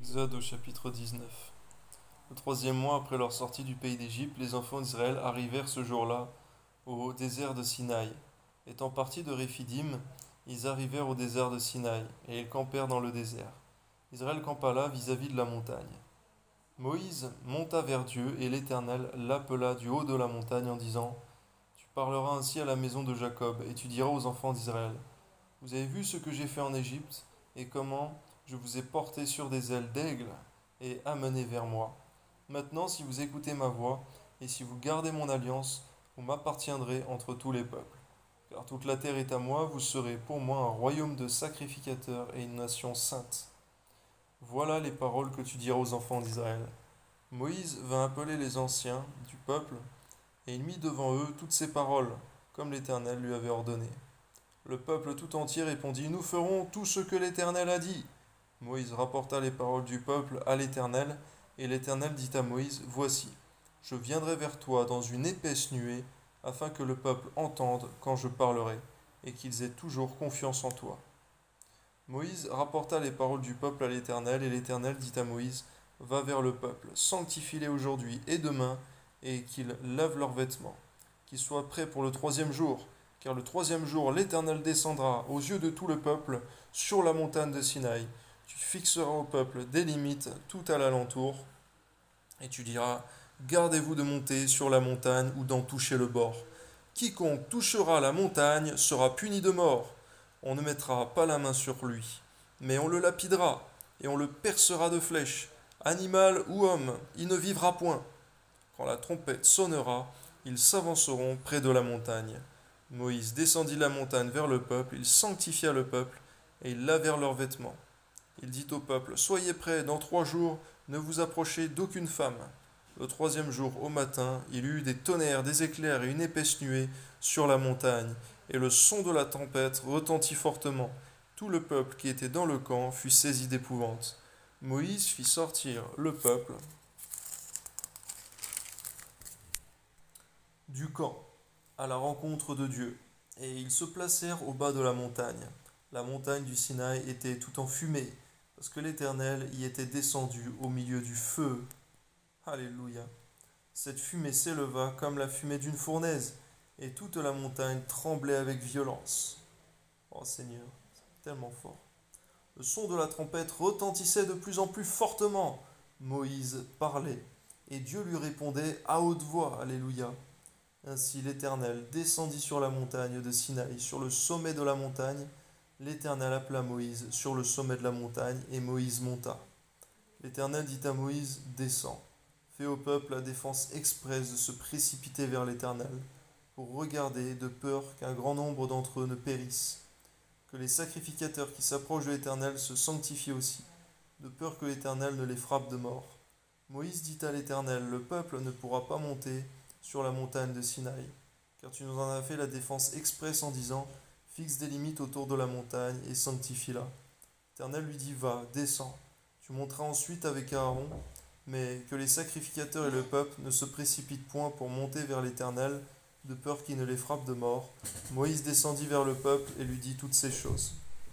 Exode au chapitre 19. Le troisième mois après leur sortie du pays d'Égypte, les enfants d'Israël arrivèrent ce jour-là au désert de Sinaï. Étant partis de Réphidim, ils arrivèrent au désert de Sinaï, et ils campèrent dans le désert. Israël campa là vis-à-vis de la montagne. Moïse monta vers Dieu, et l'Éternel l'appela du haut de la montagne en disant, Tu parleras ainsi à la maison de Jacob, et tu diras aux enfants d'Israël, Vous avez vu ce que j'ai fait en Égypte, et comment je vous ai porté sur des ailes d'aigle et amené vers moi. Maintenant, si vous écoutez ma voix, et si vous gardez mon alliance, vous m'appartiendrez entre tous les peuples. Car toute la terre est à moi, vous serez pour moi un royaume de sacrificateurs et une nation sainte. Voilà les paroles que tu diras aux enfants d'Israël. Moïse vint appeler les anciens du peuple, et il mit devant eux toutes ces paroles, comme l'Éternel lui avait ordonné. Le peuple tout entier répondit, Nous ferons tout ce que l'Éternel a dit. Moïse rapporta les paroles du peuple à l'Éternel, et l'Éternel dit à Moïse, Voici, je viendrai vers toi dans une épaisse nuée, afin que le peuple entende quand je parlerai, et qu'ils aient toujours confiance en toi. Moïse rapporta les paroles du peuple à l'Éternel, et l'Éternel dit à Moïse, Va vers le peuple, sanctifie-les aujourd'hui et demain, et qu'ils lavent leurs vêtements, qu'ils soient prêts pour le troisième jour, car le troisième jour l'Éternel descendra aux yeux de tout le peuple sur la montagne de Sinaï. Tu fixeras au peuple des limites tout à l'alentour, et tu diras, Gardez-vous de monter sur la montagne ou d'en toucher le bord. Quiconque touchera la montagne sera puni de mort. On ne mettra pas la main sur lui, mais on le lapidera, et on le percera de flèches. Animal ou homme, il ne vivra point. Quand la trompette sonnera, ils s'avanceront près de la montagne. Moïse descendit la montagne vers le peuple, il sanctifia le peuple, et ils lavèrent leurs vêtements. Il dit au peuple, Soyez prêts, dans 3 jours, ne vous approchez d'aucune femme. Le troisième jour, au matin, il y eut des tonnerres, des éclairs et une épaisse nuée sur la montagne, et le son de la tempête retentit fortement. Tout le peuple qui était dans le camp fut saisi d'épouvante. Moïse fit sortir le peuple du camp à la rencontre de Dieu, et ils se placèrent au bas de la montagne. La montagne du Sinaï était tout en fumée, parce que l'Éternel y était descendu au milieu du feu. Alléluia. Cette fumée s'éleva comme la fumée d'une fournaise, et toute la montagne tremblait avec violence. Oh Seigneur, c'est tellement fort. Le son de la trompette retentissait de plus en plus fortement. Moïse parlait, et Dieu lui répondait à haute voix. Alléluia. Ainsi l'Éternel descendit sur la montagne de Sinaï, sur le sommet de la montagne. L'Éternel appela Moïse sur le sommet de la montagne, et Moïse monta. L'Éternel dit à Moïse, Descends. Fais au peuple la défense expresse de se précipiter vers l'Éternel, pour regarder, de peur qu'un grand nombre d'entre eux ne périssent. Que les sacrificateurs qui s'approchent de l'Éternel se sanctifient aussi, de peur que l'Éternel ne les frappe de mort. Moïse dit à l'Éternel, Le peuple ne pourra pas monter sur la montagne de Sinaï, car tu nous en as fait la défense expresse en disant, Fixe des limites autour de la montagne et sanctifie-la. L'Éternel lui dit, Va, descends. Tu monteras ensuite avec Aaron, mais que les sacrificateurs et le peuple ne se précipitent point pour monter vers l'Éternel, de peur qu'il ne les frappe de mort. Moïse descendit vers le peuple et lui dit toutes ces choses.